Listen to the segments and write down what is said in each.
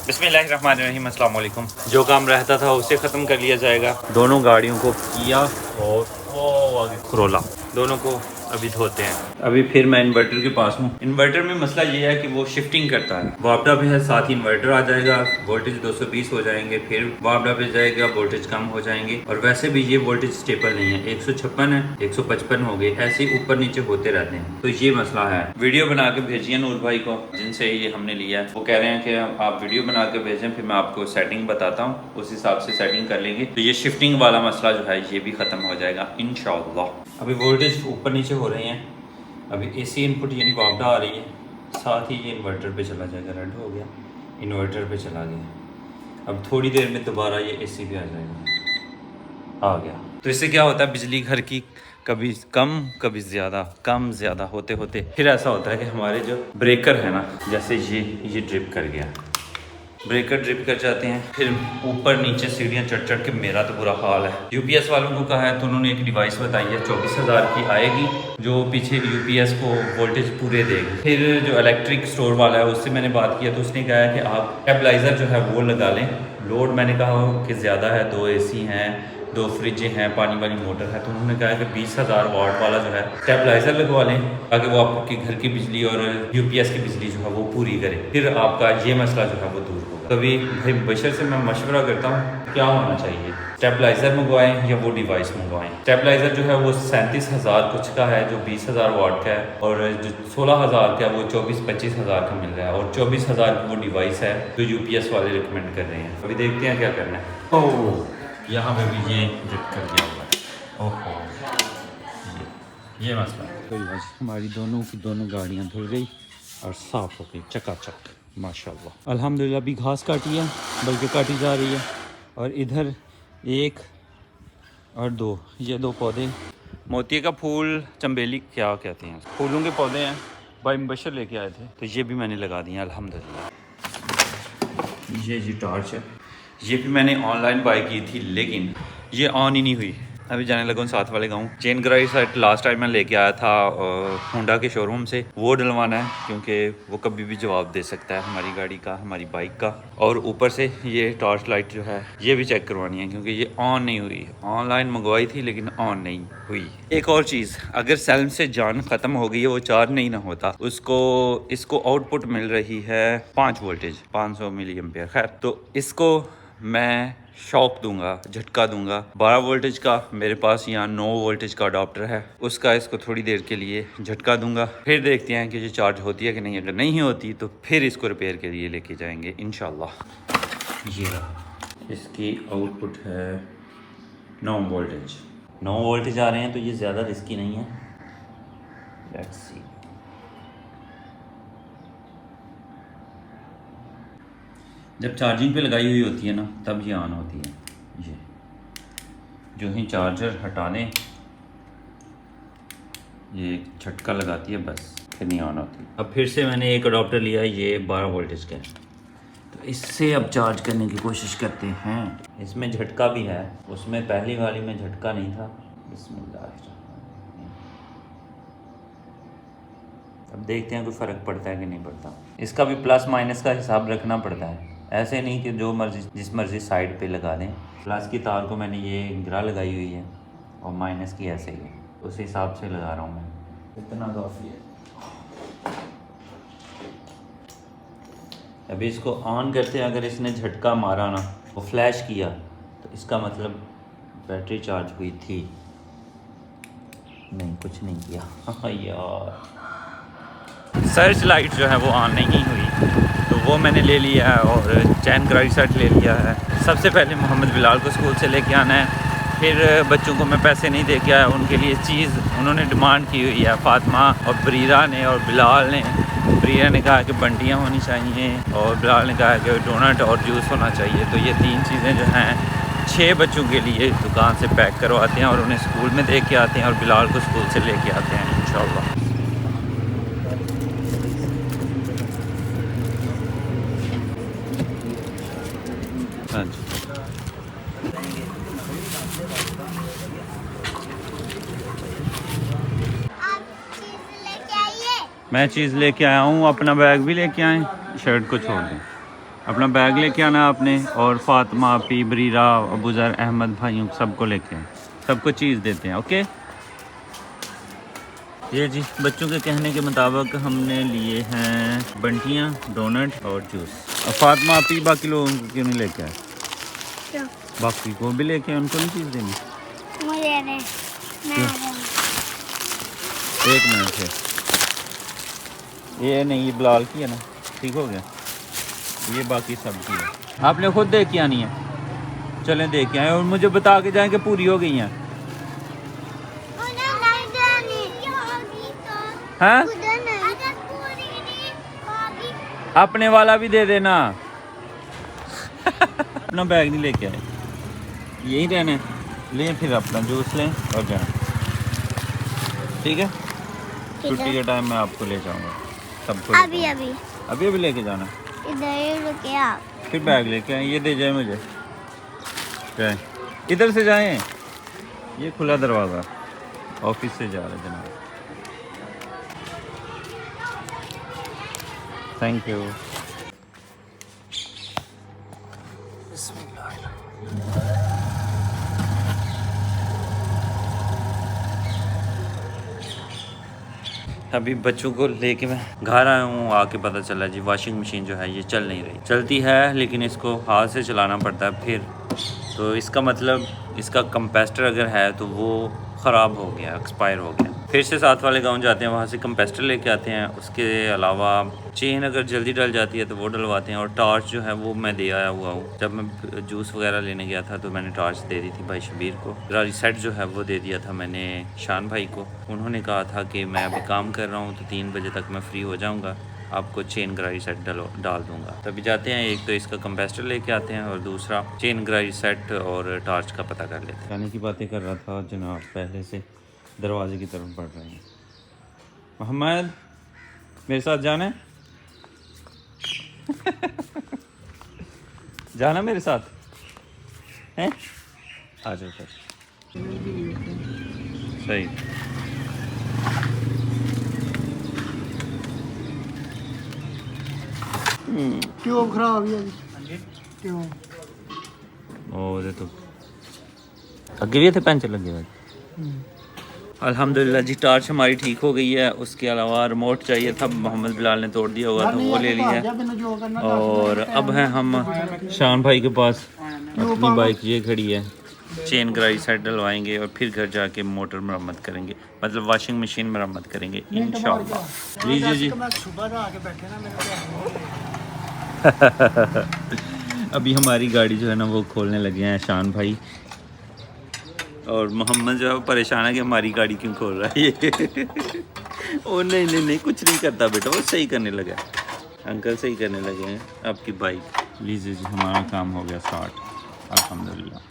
बिस्मिल्लाहिर्रहमानिर्रहीम, अस्सलाम वालेकुम। जो काम रहता था उसे ख़त्म कर लिया जाएगा। दोनों गाड़ियों को किया और वो आगे करोला, दोनों को अभी धोते हैं। अभी फिर मैं इन्वर्टर के पास हूँ। इन्वर्टर में मसला ये है कि वो शिफ्टिं56 करता है। वापडा पे है, साथ ही इन्वर्टर आ जाएगा, वोल्टेज 220 हो जाएंगे, फिर वापडा पे जाएगा, वोल्टेज कम हो जाएंगे। और वैसे भी ये वोल्टेज स्टेबल नहीं है, 156 है, 155 हो गए, ऐसे ऊपर नीचे होते रहते हैं। तो ये मसला है। वीडियो बना के भेजिए नूर भाई को, जिनसे ये हमने लिया है। वो कह रहे हैं कि आप वीडियो बना के भेजें, फिर मैं आपको सेटिंग बताता हूँ, उस हिसाब से सेटिंग कर लेंगे। तो ये शिफ्टिंग वाला मसला जो है ये भी ख़त्म हो जाएगा इंशाअल्लाह। अभी वोल्टेज ऊपर नीचे हो रहे हैं। अभी एसी इनपुट यानी वापडा आ रही है, साथ ही ये इन्वर्टर पे चला जाएगा। रेड हो गया, इन्वर्टर पे चला गया। अब थोड़ी देर में दोबारा ये एसी पे आ जाएगा, आ गया। तो इससे क्या होता है, बिजली घर की कभी कम कभी ज़्यादा, कम ज़्यादा होते होते फिर ऐसा होता है कि हमारे जो ब्रेकर है ना, जैसे ये ड्रिप कर गया, ब्रेकर ड्रिप कर जाते हैं, फिर ऊपर नीचे सीढ़ियाँ चढ़ चढ़ के मेरा तो बुरा हाल है। यूपीएस वालों को कहा है तो उन्होंने एक डिवाइस बताई है 24,000 की आएगी, जो पीछे यूपीएस को वोल्टेज पूरे देगी। फिर जो इलेक्ट्रिक स्टोर वाला है उससे मैंने बात किया तो उसने कहा है कि आप स्टेबलाइज़र जो है वो लगा लें। लोड मैंने कहा कि ज़्यादा है, 2 एसी हैं, 2 फ्रिज हैं, पानी वाली मोटर है, तो उन्होंने कहा कि 20,000 वाट वाला जो है स्टेबलाइज़र लगवा लें, ताकि वो आपके घर की बिजली और यूपीएस की बिजली जो है वो पूरी करे। फिर आपका ये मसला जो है वो दूर होगा। तभी भाई बशर से मैं मशवरा करता हूँ क्या होना चाहिए, स्टेबलाइज़र मंगवाएं या वो डिवाइस मंगवाएं। स्टेबलाइज़र जो है वो 37,000 कुछ का है, जो 20,000 वाट का है, और जो 16,000 का है वो 24-25,000 का मिल रहा है, और 24,000 की वो डिवाइस है जो यूपीएस वाले रिकमेंड कर रहे हैं। अभी देखते हैं क्या करना है। ओह, यहाँ पे भी ये ड्रिप कर दिया हुआ है। ओहो, ये मसला है। तो आज हमारी दोनों की दोनों गाड़ियाँ धुल गई और साफ़ हो गई चकाचक, माशाल्लाह। अल्हम्दुलिल्लाह। भी घास काटी है, बल्कि काटी जा रही है। और इधर 1 और 2, ये 2 पौधे, मोती का फूल, चंबेली क्या कहते हैं, फूलों के पौधे हैं, भाई मुबशर लेके आए थे, तो ये भी मैंने लगा दिए अल्हम्दुलिल्लाह। ये जी टॉर्च है, ये भी मैंने ऑनलाइन बाई की थी, लेकिन ये ऑन ही नहीं हुई। अभी जाने लगा हूँ साथ वाले गाँव। Chain grid set last time मैं लेके आया था होंडा के शोरूम से, वो डलवाना है, क्योंकि वो कभी भी जवाब दे सकता है हमारी गाड़ी का, हमारी बाइक का। और ऊपर से ये टॉर्च लाइट जो है ये भी चेक करवानी है, क्योंकि ये ऑन नहीं हुई। ऑनलाइन मंगवाई थी लेकिन ऑन नहीं हुई। एक और चीज़, अगर सेल से जान ख़त्म हो गई है, वो चार्ज नहीं ना होता, इसको आउटपुट मिल रही है 5 वोल्टेज, 500 मिली एम्पेयर। खैर, तो इसको मैं शॉक दूंगा, झटका दूंगा 12 वोल्टेज का। मेरे पास यहाँ 9 वोल्टेज का अडाप्टर है, उसका इसको थोड़ी देर के लिए झटका दूंगा। फिर देखते हैं कि ये चार्ज होती है कि नहीं। अगर नहीं होती तो फिर इसको रिपेयर के लिए लेके जाएंगे इंशाल्लाह। ये रहा, इसकी आउटपुट है 9 वोल्टेज। 9 वोल्टेज आ रहे हैं, तो ये ज़्यादा रिस्की नहीं है। Let's see. जब चार्जिंग पे लगाई हुई होती है ना, तब ये ऑन होती है। ये जो ही चार्जर हटा लें, ये झटका लगाती है, बस फिर नहीं ऑन होती। अब फिर से मैंने एक अडोप्टर लिया, ये 12 वोल्टेज का है, तो इससे अब चार्ज करने की कोशिश करते हैं। इसमें झटका भी है, उसमें पहली वाली में झटका नहीं था। बिस्मिल्लाह। अब देखते हैं कोई फ़र्क पड़ता है कि नहीं पड़ता। इसका भी प्लस माइनस का हिसाब रखना पड़ता है, ऐसे नहीं कि जो मर्जी जिस मर्जी साइड पे लगा दें। प्लस की तार को मैंने ये गिरा लगाई हुई है, और माइनस की ऐसे ही है, उस हिसाब से लगा रहा हूँ मैं। इतना काफ़ी है। अभी इसको ऑन करते हैं, अगर इसने झटका मारा ना, वो फ्लैश किया, तो इसका मतलब बैटरी चार्ज हुई थी। नहीं, कुछ नहीं किया। यार, सर्च लाइट जो है वो ऑन नहीं हुई, तो वो मैंने ले लिया है, और चैन ग्राइड सेट ले लिया है। सबसे पहले मोहम्मद बिलाल को स्कूल से लेके आना है। फिर बच्चों को मैं पैसे नहीं दे के आया, उनके लिए चीज़ उन्होंने डिमांड की हुई है, फातिमा और बरीरा ने और बिलाल ने। बरीरा ने कहा कि बंटियाँ होनी चाहिए, और बिलाल ने कहा कि डोनट और जूस होना चाहिए। तो ये 3 चीज़ें जो हैं 6 बच्चों के लिए दुकान से पैक करवाते हैं, और उन्हें स्कूल में दे के आते हैं, और बिलाल को स्कूल से लेके आते हैं इंशाल्लाह। हाँ जी, मैं चीज़ लेके आया हूँ, अपना बैग भी लेके आए, शर्ट को छोड़ दें। अपना बैग लेके आना आपने, और फातिमा, आपी, बरीरा, अबूजर, अहमद भाइयों सबको लेके आए, सबको चीज़ देते हैं। ओके, ये जी बच्चों के कहने के मुताबिक हमने लिए हैं बंटियाँ, डोनट और जूस। अब फातिमा, आपी बाकी लोगों को क्यों नहीं लेके आए? क्यों? बाकी को भी लेके आए, उनको नहीं चीज़ देनी? मुझे नहीं, मैं एक मिनट है, ये नहीं, ये बिलाल की है ना, ठीक हो गया। ये बाकी सब की है, आपने खुद देख के आनी है। चलें देख के आए और मुझे बता के जाएं कि पूरी हो गई हैं। हाँ, अपने वाला भी दे देना। अपना बैग नहीं लेके आए, यही रहना है, लें फिर अपना जूस लें और जाएं। ठीक है, छुट्टी के टाइम मैं आपको ले जाऊंगा सबको। अभी अभी अभी अभी लेके जाना, इधर रुके आप। फिर बैग लेके आए। ये दे जाए मुझे, जाए इधर से जाएं, ये खुला दरवाज़ा, ऑफिस से जा रहा है जनाब। Thank you. अभी बच्चों को लेके मैं घर आया हूँ, आके पता चला जी वॉशिंग मशीन जो है ये चल नहीं रही। चलती है लेकिन इसको हाथ से चलाना पड़ता है फिर, तो इसका मतलब इसका कंप्रेसर अगर है तो वो ख़राब हो गया, एक्सपायर हो गया। फिर से साथ वाले गांव जाते हैं, वहाँ से कंप्रेसर लेके आते हैं। उसके अलावा चेन अगर जल्दी डल जाती है तो वो डलवाते हैं, और टॉर्च जो है वो मैं दे आया हुआ हूँ। जब मैं जूस वगैरह लेने गया था तो मैंने टॉर्च दे दी थी भाई शबीर को। गाड़ी सेट जो है वो दे दिया था मैंने शान भाई को। उन्होंने कहा था कि मैं अभी काम कर रहा हूँ तो 3 बजे तक मैं फ्री हो जाऊँगा, आपको चेन ग्राई सेट डाल दूंगा। तभी जाते हैं, एक तो इसका कंप्रेसर लेके आते हैं और दूसरा चेन ग्राई सेट और टॉर्च का पता कर लेते हैं। खाने की बातें कर रहा था जनाब, पहले से दरवाजे की तरफ बढ़ रहे हैं। मोहम्मद मेरे साथ जाना है? जाना मेरे साथ है? आ जाओ सर। सही, ट्यूब खराब है जी, ट्यूब और तो अगे भी थे पंचर लगे हुए। अल्हम्दुलिल्लाह जी, टॉर्च हमारी ठीक हो गई है। उसके अलावा रिमोट चाहिए था, मोहम्मद बिलाल ने तोड़ दिया होगा तो वो ले लिया। और अब हैं हम शान भाई के पास, अपनी बाइक ये खड़ी है, चेन ग्राई सेट डलवाएंगे और फिर घर जाके मोटर मरम्मत करेंगे, मतलब वॉशिंग मशीन मरम्मत करेंगे इंशाल्लाह। लीजिए जी। अभी हमारी गाड़ी जो है ना वो खोलने लगे हैं शान भाई, और मोहम्मद जो है वो परेशान है कि हमारी गाड़ी क्यों खोल रहा है ये। ओ नहीं नहीं नहीं, कुछ नहीं करता बेटा, वो सही करने लगा, अंकल सही करने लगे हैं आपकी बाइक। लीजिए जी, हमारा काम हो गया स्टार्ट अल्हम्दुलिल्लाह।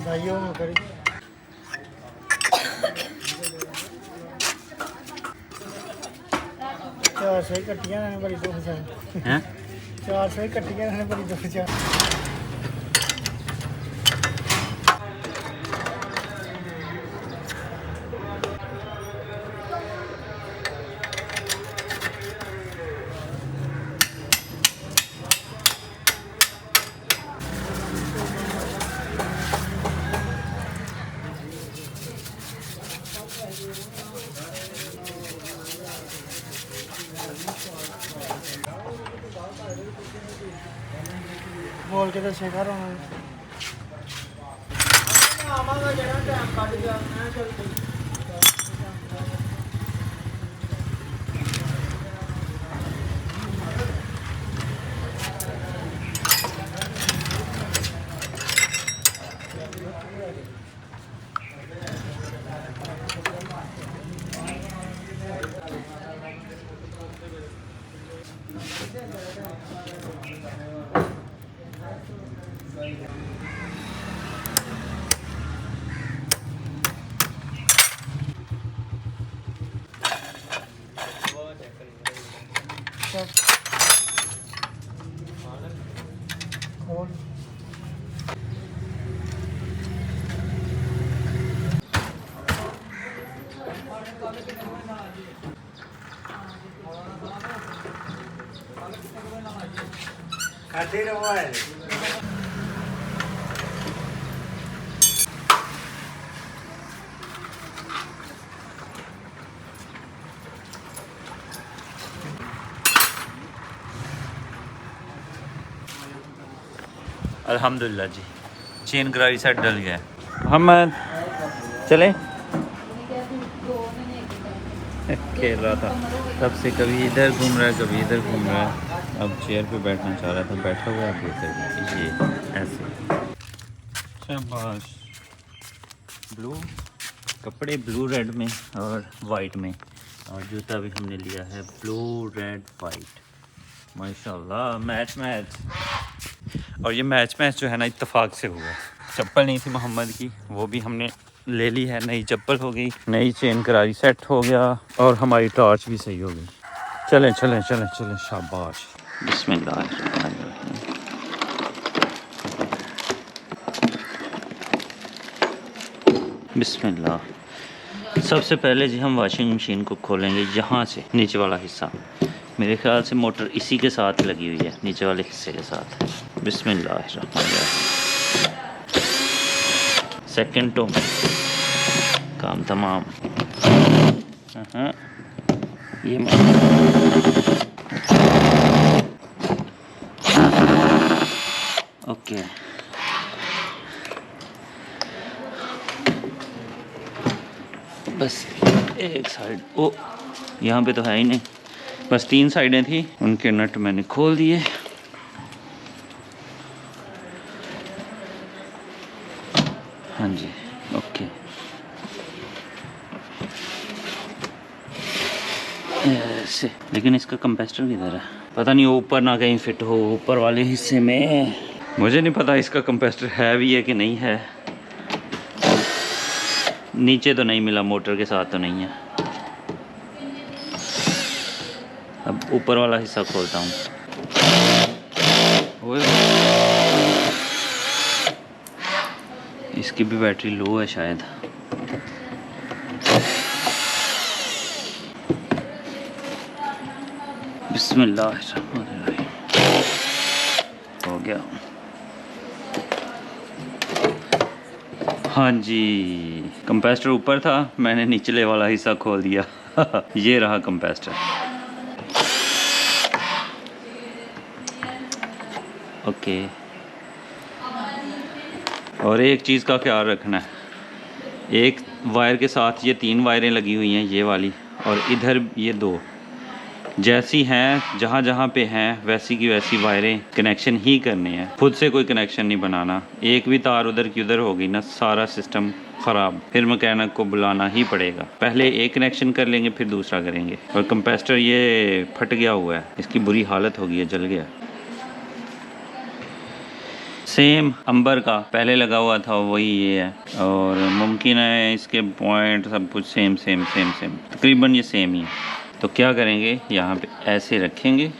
भाइयों में करी चार सौ कट्टियां ने बड़ी दुख से हैं 400 कट्टियां ने बड़ी दुख से। बोल के दसे घर खोल खाते रहो है। अल्हम्दुलिल्लाह जी, चेन करारी सेट डल गया है। हम चलें? खेल रहा था तब से, कभी इधर घूम रहा है कभी इधर घूम रहा है। अब चेयर पे बैठना चाह रहा था, बैठा हुआ है इधर, ये ऐसे। शाबाश। ब्लू कपड़े, ब्लू रेड में और वाइट में, और जूता भी हमने लिया है ब्लू रेड वाइट। माशाल्लाह, मैच मैच। और ये मैच मैच जो है ना इत्तेफाक से हुआ। चप्पल नहीं थी मोहम्मद की, वो भी हमने ले ली है। नई चप्पल हो गई, नई चेन करारी सेट हो गया, और हमारी टॉर्च भी सही हो गई। चलें चलें चलें चलें, शाबाश। बिस्मिल्लाह। बिस्मिल्लाह। सबसे पहले जी हम वॉशिंग मशीन को खोलेंगे यहाँ से, नीचे वाला हिस्सा। मेरे ख्याल से मोटर इसी के साथ लगी हुई है, नीचे वाले हिस्से के साथ। बिस्मिल्लाह। सेकंडों में काम तमाम। ये ओके। बस एक साइड, ओ यहाँ पे तो है ही नहीं, बस 3 साइडें थी, उनके नट मैंने खोल दिए। हाँ जी, ओके। ऐसे। लेकिन इसका कंप्रेसर किधर है? पता नहीं, ऊपर ना कहीं फिट हो ऊपर वाले हिस्से में। मुझे नहीं पता इसका कंप्रेसर है भी है कि नहीं है। नीचे तो नहीं मिला, मोटर के साथ तो नहीं है। अब ऊपर वाला हिस्सा खोलता हूँ। इसकी भी बैटरी लो है शायद। बिस्मिल्लाहिर्रहमानिर्रहीम। हो गया। हाँ जी, कंप्रेसर ऊपर था, मैंने निचले वाला हिस्सा खोल दिया। ये रहा कंप्रेसर। ओके। और एक चीज़ का ख्याल रखना है, एक वायर के साथ ये 3 वायरें लगी हुई हैं, ये वाली, और इधर ये 2 जैसी हैं, जहाँ जहाँ पे हैं वैसी की वैसी वायरें कनेक्शन ही करने हैं। खुद से कोई कनेक्शन नहीं बनाना। एक भी तार उधर की उधर होगी ना, सारा सिस्टम ख़राब। फिर मैकेनिक को बुलाना ही पड़ेगा। पहले एक कनेक्शन कर लेंगे, फिर दूसरा करेंगे। और कंप्रेसर ये फट गया हुआ है, इसकी बुरी हालत हो गई है, जल गया। सेम अंबर का पहले लगा हुआ था वही ये है, और मुमकिन है इसके पॉइंट सब कुछ सेम तकरीबन ये सेम ही है। तो क्या करेंगे, यहाँ पे ऐसे रखेंगे,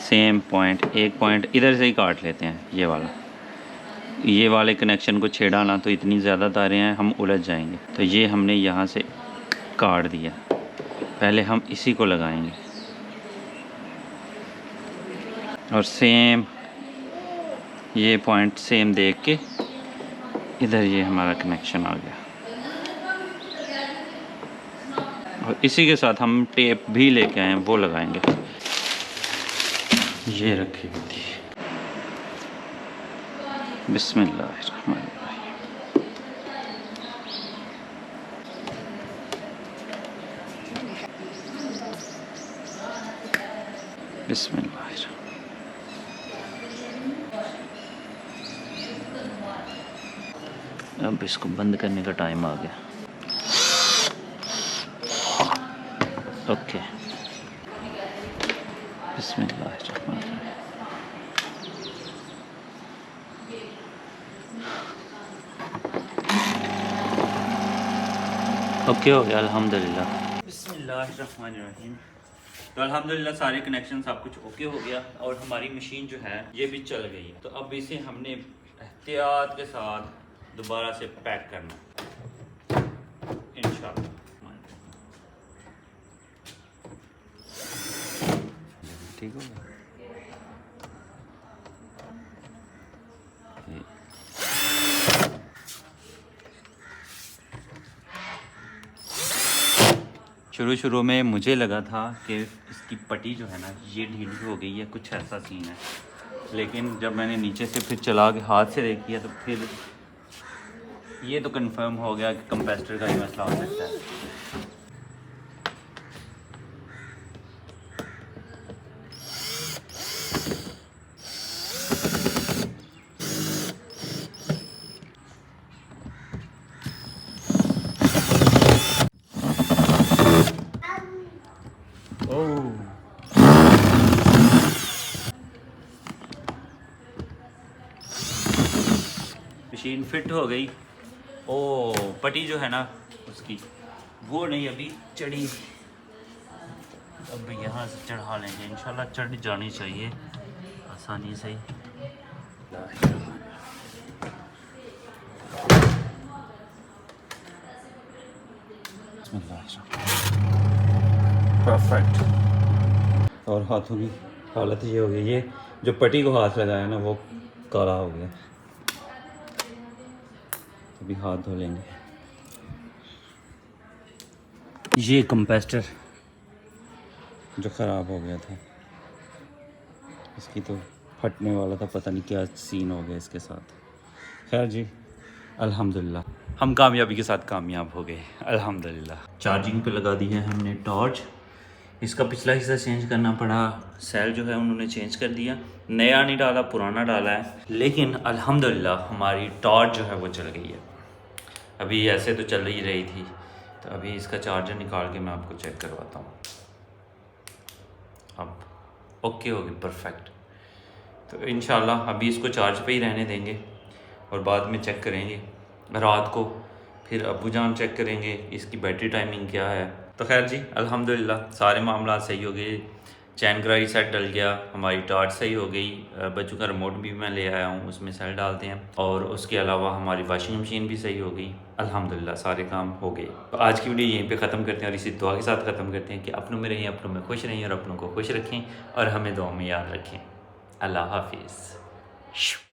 सेम पॉइंट, एक पॉइंट इधर से ही काट लेते हैं। ये वाले कनेक्शन को छेड़ा ना, तो इतनी ज़्यादा तारें हैं, हम उलझ जाएंगे। तो ये हमने यहाँ से काट दिया। पहले हम इसी को लगाएंगे, और सेम ये पॉइंट सेम देख के इधर ये हमारा कनेक्शन आ गया। और इसी के साथ हम टेप भी लेके आए हैं, वो लगाएंगे। ये रखी हुई थी। बिस्मिल्लाहिर्रहमानिर्रहीम। बिस्मिल्लाहिर्रहमानिर्रहीम। अब इसको बंद करने का टाइम आ गया। ओके। बिस्मिल्लाहिर्रहमानिर्रहीम। ओके हो गया अल्हम्दुलिल्लाह। बिस्मिल्लाहिर्रहमानिर्रहीम। तो अल्हम्दुलिल्लाह सारे कनेक्शन सब कुछ ओके हो गया और हमारी मशीन जो है ये भी चल गई है। तो अब इसे हमने एहतियात के साथ दोबारा से पैक करना इंशाल्लाह। ठीक हो गया। शुरू में मुझे लगा था कि इसकी पट्टी जो है ना ये ढीली हो गई है, कुछ ऐसा सीन है, लेकिन जब मैंने नीचे से फिर चला के हाथ से देख किया तो फिर ये तो कंफर्म हो गया कि कंप्रेसर का ही मसला हो सकता है। मशीन फिट हो गई। ओ पट्टी जो है ना उसकी वो नहीं अभी चढ़ी, अब यहाँ से चढ़ा लेंगे इंशाल्लाह। चढ़ जानी चाहिए आसानी से ही। परफेक्ट। और हाथों की हालत ये हो गई, ये जो पट्टी को हाथ लगाया ना वो काला हो गया। अभी हाथ धो लेंगे। ये कंप्रेसर जो ख़राब हो गया था, इसकी तो फटने वाला था, पता नहीं क्या सीन हो गया इसके साथ। खैर जी अल्हम्दुलिल्लाह हम कामयाबी के साथ कामयाब हो गए अल्हम्दुलिल्लाह। चार्जिंग पे लगा दी है हमने टॉर्च। इसका पिछला हिस्सा चेंज करना पड़ा, सेल जो है उन्होंने चेंज कर दिया, नया नहीं डाला पुराना डाला है, लेकिन अल्हम्दुलिल्लाह हमारी टॉर्च जो है वो चल गई है। अभी ऐसे तो चल ही रही थी, तो अभी इसका चार्जर निकाल के मैं आपको चेक करवाता हूँ। अब ओके हो गई परफेक्ट। तो इंशाल्लाह अभी इसको चार्ज पे ही रहने देंगे और बाद में चेक करेंगे रात को, फिर अब्बू जान चेक करेंगे इसकी बैटरी टाइमिंग क्या है। तो खैर जी अल्हम्दुलिल्लाह सारे मामला सही हो गए। चैन ग्राई सेट डल गया, हमारी टॉर्च सही हो गई, बच्चों का रिमोट भी मैं ले आया हूँ, उसमें सेल डालते हैं, और उसके अलावा हमारी वॉशिंग मशीन भी सही हो गई। अल्हम्दुलिल्लाह सारे काम हो गए। तो आज की वीडियो यहीं पे ख़त्म करते हैं और इसी दुआ के साथ ख़त्म करते हैं कि अपनों में रहें, अपनों में खुश रहें और अपनों को खुश रखें और हमें दुआ में याद रखें। अल्लाह हाफिज़।